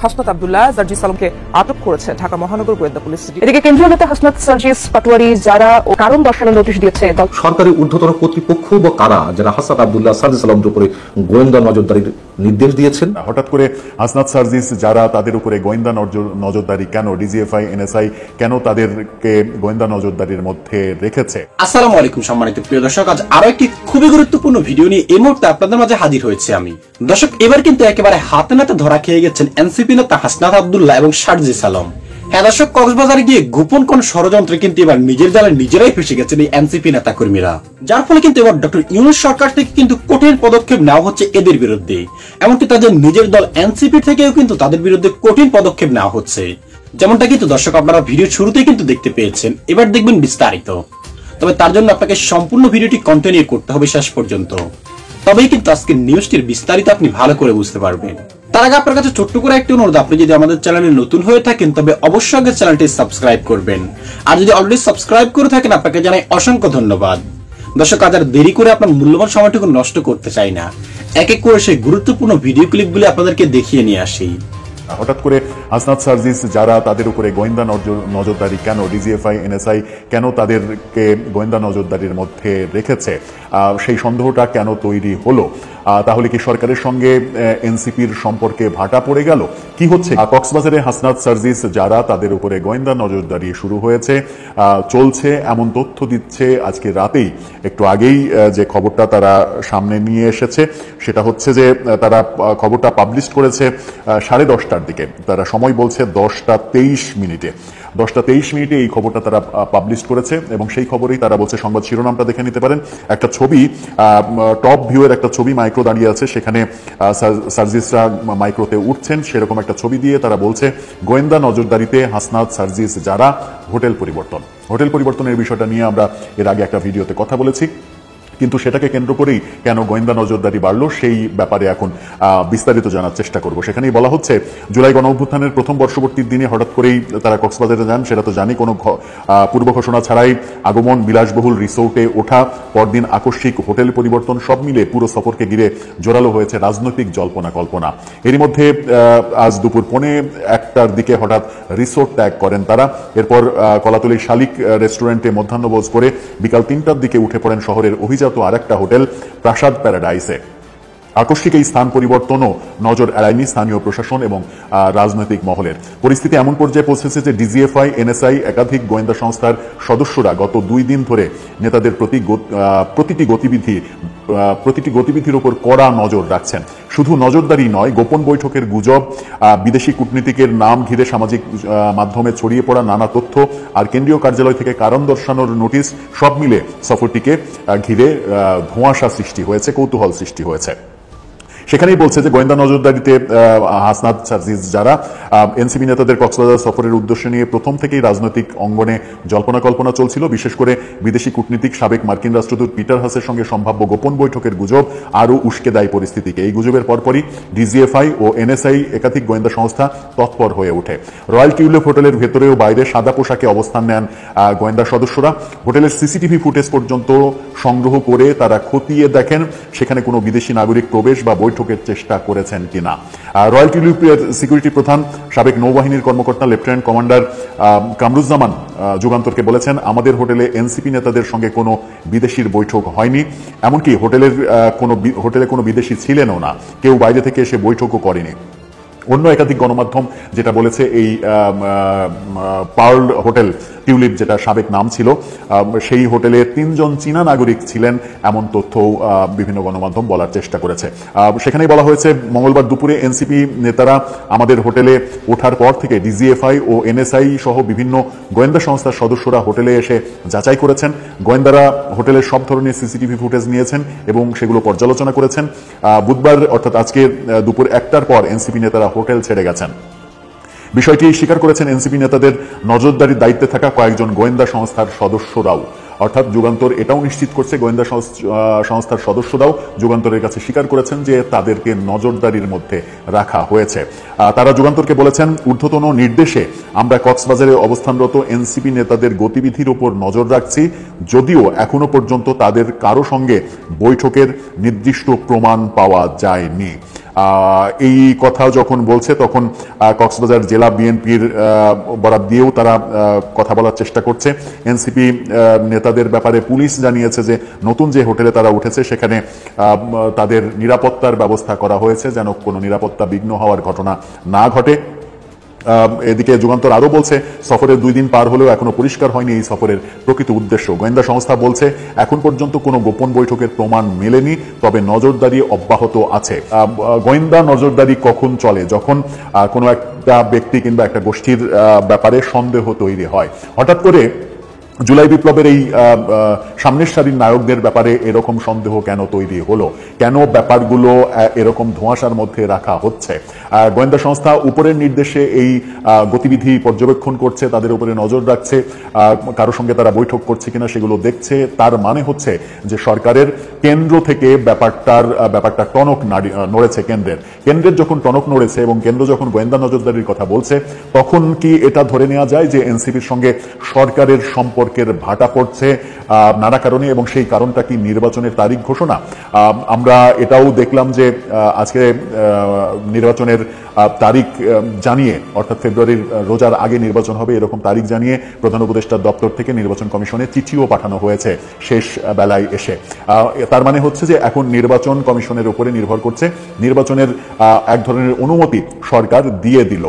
হাসনাত আব্দুল্লাহ সার্জিস আলমকে আটক করেছে ঢাকা মহানগর গোয়েন্দা পুলিশ। এদিকে কেন্দ্রীয় নেতা হাসনাত সার্জিস পাটোয়ারি যারা ও কারণ দর্শানোর নোটিশ দিয়েছে সরকারি ঊর্ধ্বতন কর্তৃপক্ষ বা কারা যারা হাসনাত আব্দুল্লাহ সার্জিস আলমের উপরে গোয়েন্দা নজরদারির নির্দেশ দিয়েছেন। হঠাৎ করে হাসনাত সার্জিস যারা তাদের উপরে গোয়েন্দা নজরদারি কেন, ডিজিএফআই এনএসআই কেন তাদেরকে গোয়েন্দা নজরদারির মধ্যে রেখেছে। আসসালামু আলাইকুম সম্মানিত প্রিয় দর্শক, আজ আরো একটি খুবই গুরুত্বপূর্ণ ভিডিও নিয়ে এই মুহূর্তে আপনাদের মাঝে হাজির হয়েছে আমি। দর্শক, এবার কিন্তু একেবারে হাতে নাতে ধরা খেয়ে গেছেন এনসিপি নেতা হাসনাত আব্দুল্লাহ এবং সার্জিস আলম। হ্যাঁ দর্শক, কক্সবাজারে গিয়ে গোপন কোন ষড়যন্ত্রে কিন্তু এবার নিজের জালে নিজেরাই ফেসে গেছেন এই এনসিপি নেতা কর্মীরা, যার ফলে কিন্তু এবার ডক্টর ইউনূস সরকার থেকে কিন্তু কঠিন পদক্ষেপ নেওয়া হচ্ছে এদের বিরুদ্ধে। এমনকি তাদের নিজের দল এনসিপি থেকেও কিন্তু তাদের বিরুদ্ধে কঠিন পদক্ষেপ নেওয়া হচ্ছে, যেমনটা কিন্তু দর্শক আপনারা ভিডিওর শুরুতেই কিন্তু দেখতে পেয়েছেন। এবার দেখবেন বিস্তারিত, তবে তার জন্য আপনাকে সম্পূর্ণ ভিডিওটি কন্টিনিউ করতে হবে শেষ পর্যন্ত, তবেই কিন্তু আজকের নিউজটির বিস্তারিত আপনি ভালো করে বুঝতে পারবেন। তার আগে আপনার কাছে ছোট্ট করে একটি অনুরোধ, আপনি যদি আমাদের চ্যানেলে নতুন হয়ে থাকেন তবে অবশ্যই আগে চ্যানেলটি সাবস্ক্রাইব করবেন, আর যদি অলরেডি সাবস্ক্রাইব করে থাকেন আপনাকে জানাই অসংখ্য ধন্যবাদ। দর্শক, আজ আর দেরি করে আপনার মূল্যবান সময়টুকু নষ্ট করতে চাই না, এক এক করে সেই গুরুত্বপূর্ণ ভিডিও ক্লিপগুলি আপনাদেরকে দেখিয়ে নিয়ে আসি। হঠাৎ করে হাসনাত সার্জিস যারা তাদের উপরে গোয়েন্দা নজরদারি কেন, ডিজিএফআই এনএসআই কেন তাদেরকে গোয়েন্দা নজরদারির মধ্যে রেখেছে, সেই সন্দেহটা কেন তৈরি হলো? তাহলে কি সরকারের সঙ্গে এনসিপির সম্পর্কে ভাটা পড়ে গেল? কি হচ্ছে? কক্সবাজারে হাসনাত সার্জিস যারা তাদের উপরে গোয়েন্দা নজরদারি শুরু হয়েছে, চলছে, এমন তথ্য দিচ্ছে আজকে রাতেই, একটু আগেই যে খবরটা তারা সামনে নিয়ে এসেছে সেটা হচ্ছে যে তারা খবরটা পাবলিশ করেছে 10:30টার দিকে। তারা সময় বলছে 10:23 10:23 এই খবরটা তারা পাবলিশ করেছে, এবং সেই খবরেই তারা বলছে, সংবাদ শিরোনামটা দেখে নিতে পারেন, একটা ছবি, টপ ভিউয়ের একটা ছবি, মাইক্রো দাঁড়িয়ে আছে, সেখানে সার্জিসরা মাইক্রোতে উঠছেন, সেরকম একটা ছবি দিয়ে তারা বলছে গোয়েন্দা নজরদারিতে হাসনাত সার্জিস যারা হোটেল পরিবর্তনের বিষয়টা নিয়ে আমরা এর আগে একটা ভিডিওতে কথা বলেছি, কিন্তু সেটাকে কেন্দ্র করেই কেন গোয়েন্দা নজরদারি বাড়লো সেই ব্যাপারে এখন বিস্তারিত জানার চেষ্টা করব। সেখানেই বলা হচ্ছে, জুলাই গণঅভ্যুত্থানের প্রথম বর্ষপূর্তির দিনে হঠাৎ করেই তারা কক্সবাজারে যান, সেটা তো জানি, কোনো পূর্ব ঘোষণা ছাড়াই আগমন, বিলাসবহুল রিসোর্টে ওঠা, পরদিন আকস্মিক হোটেল পরিবর্তন, সব মিলে পুরো সফরকে ঘিরে জোরালো হয়েছে রাজনৈতিক জল্পনা কল্পনা। এরই মধ্যে আজ দুপুর 1:45টার দিকে হঠাৎ রিসোর্ট ত্যাগ করেন তারা। এরপর কলাতলীর শালিক রেস্টুরেন্টে মধ্যাহ্নভোজ করে বিকাল 3টার দিকে উঠে পড়েন শহরের অভিজাত আরেকটা হোটেল প্রাসাদ প্যারাডাইসে। আকস্মিক এই স্থান পরিবর্তনও নজর এড়ায়নি স্থানীয় প্রশাসন এবং রাজনৈতিক মহলের। পরিস্থিতি এমন পর্যায়ে পৌঁছেছে যে ডিজিএফআই এনএসআই একাধিক গোয়েন্দা সংস্থার সদস্যরা গত 2 দিন ধরে নেতাদের প্রতিটি গতিবিধির উপর কড়া নজর রাখছেন। শুধু নজরদারি নয়, গোপন বৈঠকের গুজব, বিদেশি কূটনীতিকের নাম ঘিরে সামাজিক মাধ্যমে ছড়িয়ে পড়া নানা তথ্য, আর কেন্দ্রীয় কার্যালয় থেকে কারণ দর্শানোর নোটিশ, সব মিলে সফরটিকে ঘিরে ধোঁয়াশা সৃষ্টি হয়েছে, কৌতূহল সৃষ্টি হয়েছে। সেখানেই বলছে যে গোয়েন্দা নজরদারিতে হাসনাত সার্জিস যারা এনসিপি নেতাদের কক্সবাজার সফরের উদ্দেশ্য নিয়ে প্রথম থেকেই রাজনৈতিক অঙ্গনে জল্পনা কল্পনা চলছিল। বিশেষ করে বিদেশি কূটনীতিক সাবেক মার্কিন রাষ্ট্রদূত পিটার হাসের সঙ্গে সম্ভাব্য গোপন বৈঠকের গুজব আরও উস্কে দেয় পরিস্থিতিকে। এই গুজবের পরপরই ডিজিএফআই ও এনএসআই একাধিক গোয়েন্দা সংস্থা তৎপর হয়ে ওঠে। রয়্যাল টিউলিপ হোটেলের ভেতরে ও বাইরে সাদা পোশাকে অবস্থান নেন গোয়েন্দা সদস্যরা। হোটেলের সিসিটিভি ফুটেজ পর্যন্ত সংগ্রহ করে তারা খতিয়ে দেখেন সেখানে কোনো বিদেশি নাগরিক প্রবেশ বা বৈঠকের চেষ্টা করেছেন কিনা। রয়্যাল টিউলিপের সিকিউরিটি প্রধান সাবেক নৌবাহিনীর কর্মকর্তা লেফটেন্যান্ট কমান্ডার কামরুজ্জামান যুগান্তরকে বলেছেন, আমাদের হোটেলে এনসিপি নেতাদের সঙ্গে কোনো বিদেশির বৈঠক হয়নি, এমনকি হোটেলে কোনো বিদেশি ছিলেনও না, কেউ বাইরে থেকে এসে বৈঠকও করেনি। অন্য একাধিক গণমাধ্যম যেটা বলেছে, এই পার্ল হোটেল টিউলিপ যেটা সাবেক নাম ছিল, সেই হোটেলে 3 জন চীনা নাগরিক ছিলেন, এমন তথ্য বিভিন্ন গণমাধ্যম বলার চেষ্টা করেছে। সেখানেই বলা হয়েছে, মঙ্গলবার দুপুরে এনসিপি নেতারা আমাদের হোটেলে ওঠার পর থেকে ডিজিএফআই ও এনএসআই সহ বিভিন্ন গোয়েন্দা সংস্থার সদস্যরা হোটেলে এসে যাচাই করেছেন। গোয়েন্দারা হোটেলের সব ধরনের সিসিটিভি ফুটেজ নিয়েছেন এবং সেগুলো পর্যালোচনা করেছেন। বুধবার অর্থাৎ আজকে দুপুর 1টার পর এনসিপি নেতারা হোটেল ছেড়ে গেছেন। বিষয়টি স্বীকার করেছেন এনসিপি নেতাদের নজরদারির দায়িত্বে থাকা কয়েকজন গোয়েন্দা সংস্থার সদস্যরাও। অর্থাৎ যুগান্তর এটাও নিশ্চিত করছে, গোয়েন্দা সংস্থার সদস্যরাও যুগান্তরের কাছে স্বীকার করেছেন যে তাদেরকে নজরদারির মধ্যে রাখা হয়েছে। তারা যুগান্তরকে বলেছেন, ঊর্ধ্বতন নির্দেশে আমরা কক্সবাজারে অবস্থানরত এনসিপি নেতাদের গতিবিধির উপর নজর রাখছি, যদিও এখনো পর্যন্ত তাদের কারো সঙ্গে বৈঠকের নির্দিষ্ট প্রমাণ পাওয়া যায়নি। এই কথা যখন বলছে তখন কক্সবাজার জেলা বিএনপির বরাত দিয়েও তারা কথা বলার চেষ্টা করছে। এনসিপি নেতাদের ব্যাপারে পুলিশ জানিয়েছে যে নতুন যে হোটেলে তারা উঠেছে সেখানে তাদের নিরাপত্তার ব্যবস্থা করা হয়েছে যেন কোনো নিরাপত্তা বিঘ্ন হওয়ার ঘটনা না ঘটে। এদিকে যুগান্তর আরো বলছে সফরের 2 দিন পার হলেও এখনো পরিষ্কার হয়নি এই সফরের প্রকৃত উদ্দেশ্য। গোয়েন্দা সংস্থা বলছে এখন পর্যন্ত কোনো গোপন বৈঠকের প্রমাণ মেলেনি, তবে নজরদারি অব্যাহত আছে। গোয়েন্দা নজরদারি কখন চলে? যখন কোনো একটা ব্যক্তি কিংবা একটা গোষ্ঠীর ব্যাপারে সন্দেহ তৈরি হয়। হঠাৎ করে জুলাই বিপ্লবের এই সামনের সারির নায়কদের ব্যাপারে এরকম সন্দেহ কেন তৈরি হলো? কেন ব্যাপারগুলো এরকম ধোঁয়াশার মধ্যে রাখা হচ্ছে? গোয়েন্দা সংস্থা উপরের নির্দেশে এই গতিবিধি পর্যবেক্ষণ করছে, তাদের উপরে নজর রাখছে, কারোর সঙ্গে তারা বৈঠক করছে কিনা সেগুলো দেখছে। তার মানে হচ্ছে যে সরকারের কেন্দ্র থেকে ব্যাপারটা টনক নড়েছে। কেন্দ্রের যখন টনক নড়েছে এবং কেন্দ্র যখন গোয়েন্দা নজরদারির কথা বলছে, তখন কি এটা ধরে নেওয়া যায় যে এনসিপির সঙ্গে সরকারের সম্পর্কের ভাটা পড়ছে নানা কারণে, এবং সেই কারণটা কি নির্বাচনের তারিখ ঘোষণা? আমরা এটাও দেখলাম যে আজকে নির্বাচনের তারিখ জানিয়ে, অর্থাৎ ফেব্রুয়ারির রোজার আগে নির্বাচন হবে এরকম তারিখ জানিয়ে প্রধান উপদেষ্টার দপ্তর থেকে নির্বাচন কমিশনে চিঠিও পাঠানো হয়েছে শেষ বেলায় এসে। তার মানে হচ্ছে যে এখন নির্বাচন কমিশনের উপরে নির্ভর করছে, নির্বাচনের এক ধরনের অনুমতি সরকার দিয়ে দিল।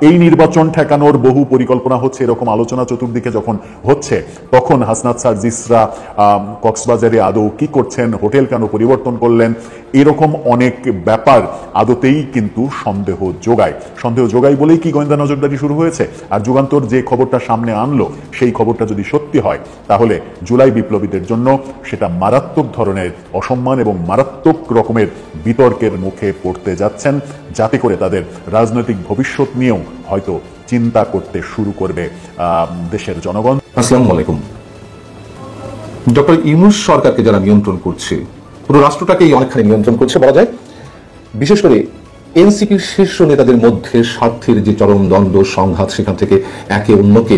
এই নির্বাচন ঠেকানোর বহু পরিকল্পনা হচ্ছে, এরকম আলোচনা চতুর্দিকে যখন হচ্ছে, তখন হাসনাত সার্জিসরা কক্সবাজারে আদৌ কি করছেন, হোটেল কেন পরিবর্তন করলেন, এরকম অনেক ব্যাপার আদতেই কিন্তু সন্দেহ যোগায় বলেই কি গোয়েন্দা নজরদারি শুরু হয়েছে? আর যুগান্তর যে খবরটা সামনে আনলো, সেই খবরটা যদি সত্যি হয়, তাহলে জুলাই বিপ্লবীদের জন্য সেটা মারাত্মক ধরনের অসম্মান এবং মারাত্মক রকমের বিতর্কের মুখে পড়তে যাচ্ছেন, যাতে করে তাদের রাজনৈতিক ভবিষ্যৎ নিয়েও হয়তো চিন্তা করতে শুরু করবে দেশের জনগণ। আসসালামু আলাইকুম। ডক্টর ইউনূস সরকারকে যারা নিয়ন্ত্রণ করছে, পুরো রাষ্ট্রটাকেই অনেকখানি নিয়ন্ত্রণ করছে বলা যায়। বিশেষ করে এনসিপির শীর্ষ নেতাদের মধ্যে স্বার্থের যে চরম দ্বন্দ্ব সংঘাত, সেখান থেকে একে অন্যকে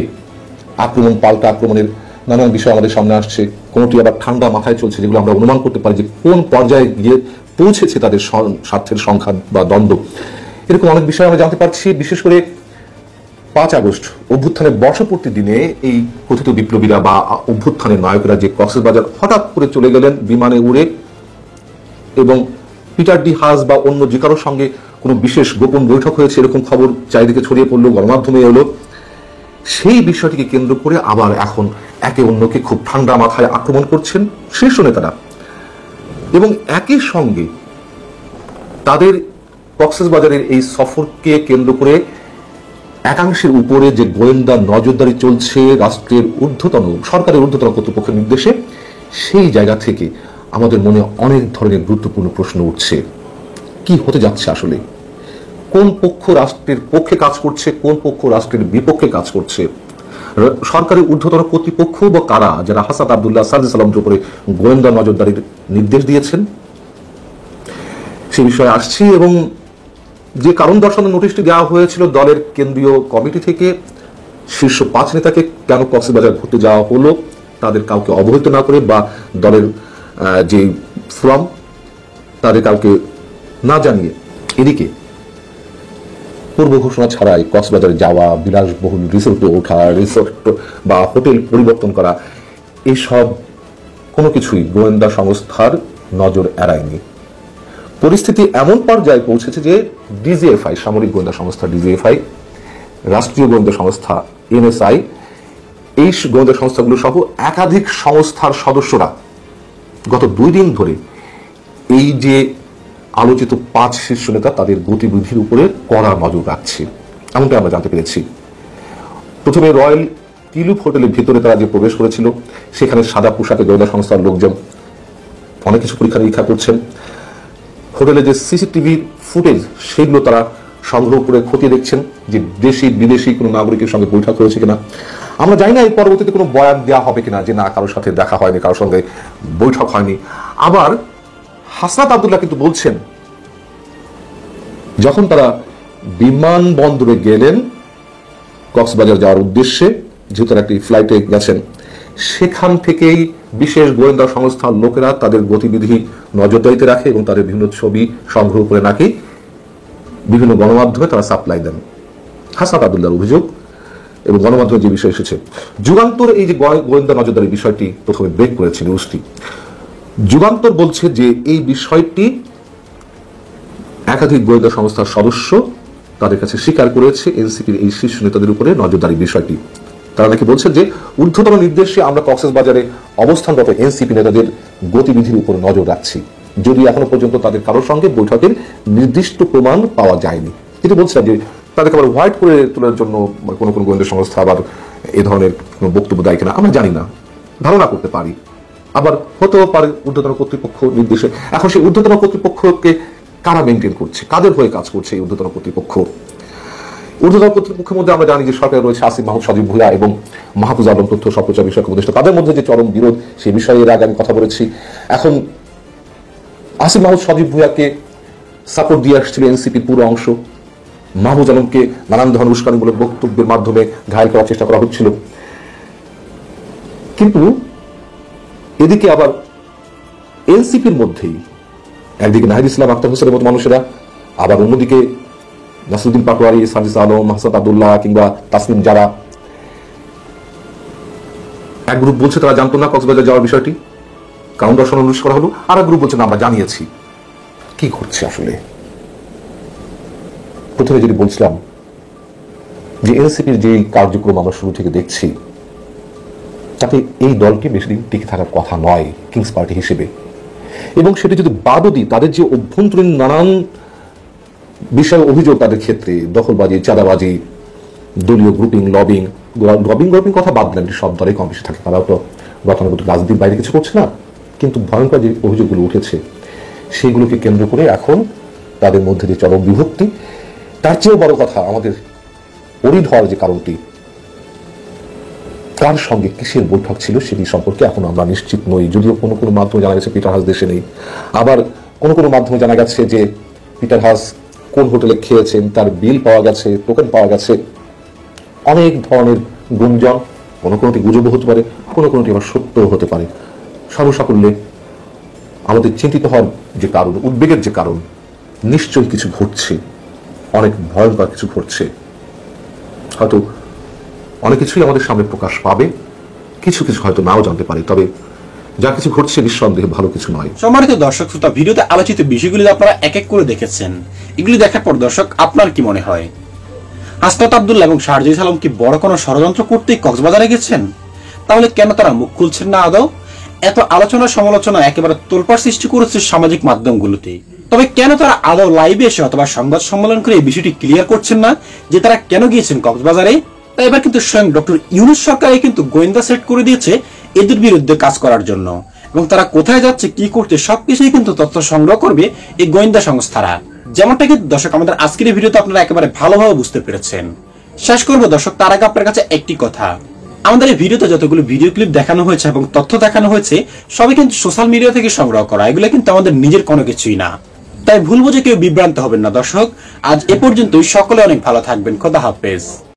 আক্রমণ পাল্টা আক্রমণের নানান বিষয় আমাদের সামনে আসছে। কোনটি আবার ঠান্ডা মাথায় চলছে, যেগুলো আমরা অনুমান করতে পারি যে কোন পর্যায়ে গিয়ে পৌঁছেছে তাদের স্বার্থের সংঘাত বা দ্বন্দ্ব। এরকম অনেক বিষয় আমরা জানতে পারছি। বিশেষ করে 5 আগস্ট অভ্যুত্থানের বর্ষপূর্তি দিনে এই কথিত বিপ্লবীরা বা অভ্যুত্থানের নায়করা যে কক্সবাজার হঠাৎ করে চলে গেলেন বিমানে উড়ে, এবং পিটার ডি হাস বা অন্য যে কারোর সঙ্গে কোনো বিশেষ গোপন বৈঠক হয়েছে এরকম খবর চারিদিকে ছড়িয়ে পড়লো, গণমাধ্যমে এলো। সেই বিষয়টিকে কেন্দ্র করে আবার এখন একে অন্যকে খুব ঠান্ডা মাথায় আক্রমণ করছেন শীর্ষ নেতারা, এবং একই সঙ্গে তাদের কক্সবাজারের এই সফরকে কেন্দ্র করে একাংশের উপরে যে গোয়েন্দা নজরদারি চলছে রাষ্ট্রের ঊর্ধ্বতন, সরকারের ঊর্ধ্বতন কর্তৃপক্ষের নির্দেশে, সেই জায়গা থেকে আমাদের মনে অনেক ধরনের গুরুত্বপূর্ণ প্রশ্ন উঠছে। কি হতে যাচ্ছে আসলে? কোন পক্ষ রাষ্ট্রের পক্ষে কাজ করছে, কোন পক্ষ রাষ্ট্রের বিপক্ষে কাজ করছে? সরকারের ঊর্ধ্বতন কর্তৃপক্ষ বা কারা যারা হাসনাত আব্দুল্লাহ সার্জিস আলমের উপরে গোয়েন্দা নজরদারির নির্দেশ দিয়েছেন, সে বিষয়ে আসছি। এবং যে কারণ দর্শানোর নোটিশটি দেওয়া হয়েছিল দলের কেন্দ্রীয় কমিটি থেকে, শীর্ষ 5 নেতাকে কেন কক্সবাজার ঘুরতে যাওয়া হলো তাদের কাউকে অবহিত না করে, বা দলের যে ফোরাম তাদের কাউকে না জানিয়ে, এদিকে পূর্ব ঘোষণা ছাড়াই কক্সবাজারে যাওয়া, বিলাসবহুল রিসোর্টে ওঠা, রিসোর্ট বা হোটেল পরিবর্তন করা, এসব কোনো কিছুই গোয়েন্দা সংস্থার নজর এড়ায়নি। পরিস্থিতি এমন পর্যায়ে পৌঁছেছে যে ডিজিএফআই, সামরিক গোয়েন্দা সংস্থা ডিজিএফআই, রাষ্ট্রীয় গোয়েন্দা সংস্থা এনএসআই, এই গোয়েন্দা সংস্থাগুলো সহ একাধিক সংস্থার সদস্যরা গত 2 দিন ধরে এই যে আলোচিত 5 শীর্ষ নেতা তাদের গতিবিধির উপরে কড়া নজর রাখছে, এমনটা আমরা জানতে পেরেছি। প্রথমে রয়্যাল টিলুপ হোটেলের ভিতরে তারা যে প্রবেশ করেছিল, সেখানে সাদা পোশাকে গোয়েন্দা সংস্থার লোকজন অনেক কিছু পরীক্ষা নিরীক্ষা করছেন। হোটেলে যে সিসিটিভি ফুটেজ, সেগুলো তারা সংগ্রহ করে খতিয়ে দেখছেন যে দেশি বিদেশি কোনো নাগরিকের সঙ্গে বৈঠক হয়েছে কিনা। আমরা জানি না এই পরবর্তীতে কোনো বয়ান দেওয়া হবে কিনা যে না, কারোর সাথে দেখা হয়নি, কারোর সঙ্গে বৈঠক হয়নি। আবার হাসনাত আব্দুল্লাহ কিন্তু বলছেন, যখন তারা বিমানবন্দরে গেলেন কক্সবাজার যাওয়ার উদ্দেশ্যে, যেহেতু তারা একটি ফ্লাইটে গেছেন, সেখান থেকেই বিশেষ গোয়েন্দা সংস্থার লোকেরা তাদের গতিবিধি নজরদারিতে রাখে এবং তাদের বিভিন্ন ছবি সংগ্রহ করে নাকি বিভিন্ন গণমাধ্যমে তারা সাপ্লাই দেন। হাসনাত আব্দুল্লাহর অভিযোগ এবং গণমাধ্যমে যে বিষয় এসেছে, যুগান্তর এই যে গোয়েন্দা নজরদারির বিষয়টি প্রথমে ব্রেক করেছে নিউজটি। যুগান্তর বলছে যে এই বিষয়টি একাধিক গোয়েন্দা সংস্থার সদস্য তাদের কাছে স্বীকার করেছে এনসিপির এই শীর্ষ নেতাদের উপরে নজরদারির বিষয়টি। তারা নাকি বলছে যে ঊর্ধ্বতন নির্দেশে আমরা কক্সবাজারে অবস্থানরত এনসিপি নেতাদের গতিবিধির উপর নজর রাখছি, যদি এখনো পর্যন্ত তাদের কারোর সঙ্গে বৈঠকের নির্দিষ্ট প্রমাণ পাওয়া যায়নি। কিন্তু বলছিলাম যে তাদেরকে আবার হোয়াইট করে তোলার জন্য কোনো কোনো গোয়েন্দা সংস্থা আবার এ ধরনের কোনো বক্তব্য দেয় কিনা আমরা জানি না, ধারণা করতে পারি। আবার হতেও পারে ঊর্ধ্বতন কর্তৃপক্ষ নির্দেশে। এখন সেই ঊর্ধ্বতন কর্তৃপক্ষকে কারা মেনটেন করছে, কাদের হয়ে কাজ করছে এই ঊর্ধ্বতন কর্তৃপক্ষ? ঊর্ধ্বতন কর্তৃপক্ষের মধ্যে আমরা জানি যে সরকারে রয়েছে আসিফ মাহমুদ সজীব ভুঁইয়া এবং মাহফুজ আলম তথ্য সম্প্রচার বিষয়ক উপদেষ্টা। তাদের মধ্যে যে চরম বিরোধ সেই বিষয়ে এর আগে আমি কথা বলেছি। এখন আসিফ মাহমুদ সজীব ভুঁইয়াকে সাপোর্ট দিয়ে আসছিল এনসিপির পুরো অংশ, মাহফুজ আলমকে নানান ধরনের উস্কানিমূলক বক্তব্যের মাধ্যমে ঘায়েল করার চেষ্টা করা হচ্ছিল। কিন্তু এদিকে আবার এনসিপির মধ্যেই একদিকে নাহিদ ইসলাম, আখতার হোসেনের মতো মানুষেরা, আবার অন্যদিকে নাসিরুদ্দিন পাটোয়ারি, সার্জিস আলম, হাসনাত আব্দুল্লাহ কিংবা তাসনিম যারা, এক গ্রুপ বলছে তারা জানতো না কক্সবাজার যাওয়ার বিষয়টি, কারণ দর্শন অনুরোধ করা হলো। আর এক গ্রুপ বলছে না আমরা জানিয়েছি। কি করছে আসলে? প্রথমে যদি বলছিলাম যে এনসিপির যে কার্যক্রম আমরা শুরু থেকে দেখছি তাতে এই দলটি বেশি দিন টিকে থাকার কথা নয় কিংস পার্টি হিসেবে। এবং সেটি যদি বাদও দিই, তাদের যে অভ্যন্তরীণ নানান বিষয় অভিযোগ তাদের ক্ষেত্রে, দখলবাজি, চাঁদাবাজি, দলীয় গ্রুপিং, লবিং কথা বাদ দিলাম, সব দলে কম বেশি থাকে, তারাও তো গতানুগতিক রাজনীতির বাইরে কিছু করছে না। কিন্তু ভয়ঙ্কর যে অভিযোগগুলো উঠেছে সেইগুলোকে কেন্দ্র করে এখন তাদের মধ্যে যে চরম বিভক্তি, তার চেয়েও বড় কথা আমাদের অরিড হওয়ার যে কারণটি, কার সঙ্গে কিসের বৈঠক ছিল সেটি সম্পর্কে এখন আমরা নিশ্চিত নই। যদিও কোনো কোনো মাধ্যমে জানা গেছে পিটার হাস দেশে নেই, আবার কোনো কোনো মাধ্যমে জানা গেছে যে পিটার হাস কোন হোটেলে খেয়েছেন তার বিল পাওয়া গেছে, টোকেন পাওয়া গেছে। অনেক ধরনের গুঞ্জন, কোনো কোনোটি গুজবও হতে পারে, কোনো কোনোটি আবার সত্যও হতে পারে। সর্বসাকুল্যে আমাদের চিন্তিত হওয়ার যে কারণ, উদ্বেগের যে কারণ, নিশ্চয়ই কিছু ঘটছে, অনেক ভয়ঙ্কর কিছু ঘটছে। হয়তো অনেক কিছুই আমাদের সামনে প্রকাশ পাবে, কিছু কিছু হয়তো নাও জানতে পারে, তবে যা কিছু ঘটছে নিঃসন্দেহে ভালো কিছু নয়। সম্মানিত দর্শক শ্রোতা, ভিডিওতে আলোচিত বিষয়গুলি আপনারা এক এক করে দেখেছেন। এগুলি দেখার পর দর্শক আপনার কি মনে হয়? হাসনাত আব্দুল্লাহ এবং সার্জিস আলম কি বড় কোনো ষড়যন্ত্র করতেই কক্সবাজারে গেছেন? তাহলে কেন তারা মুখ খুলছেন না আদৌ? এত আলোচনা সমালোচনা একেবারে তোলপাড় সৃষ্টি করেছে সামাজিক মাধ্যমগুলোতে, তবে কেন তারা আদৌ লাইভে এসে অথবা সংবাদ সম্মেলন করে এই বিষয়টি ক্লিয়ার করছেন না যে তারা কেন গিয়েছেন কক্সবাজারে? তাই এবার কিন্তু স্বয়ং ডক্টর ইউনূস সরকারই কিন্তু গোয়েন্দা সেট করে দিয়েছে এদের বিরুদ্ধে কাজ করার জন্য, এবং তারা কোথায় যাচ্ছে, কি করছে, সবকিছুই কিন্তু তথ্য সংগ্রহ করবে এই গোয়েন্দা সংস্থারা। যেমনটা কিন্তু দর্শক আমাদের আজকের এই ভিডিওতে আপনারা একেবারে ভালোভাবে বুঝতে পেরেছেন। শেষ করবো দর্শক, তার আগে আপনার কাছে একটি কথা। আমাদের এই ভিডিওতে যতগুলো ভিডিও ক্লিপ দেখানো হয়েছে এবং তথ্য দেখানো হয়েছে সবই কিন্তু সোশ্যাল মিডিয়া থেকে সংগ্রহ করা, এগুলো কিন্তু আমাদের নিজের কোনো কিছুই না। তাই ভুল বুঝে কেউ বিভ্রান্ত হবেন না দর্শক। আজ এ পর্যন্তই, সকলে অনেক ভালো থাকবেন। খোদা হাফেজ।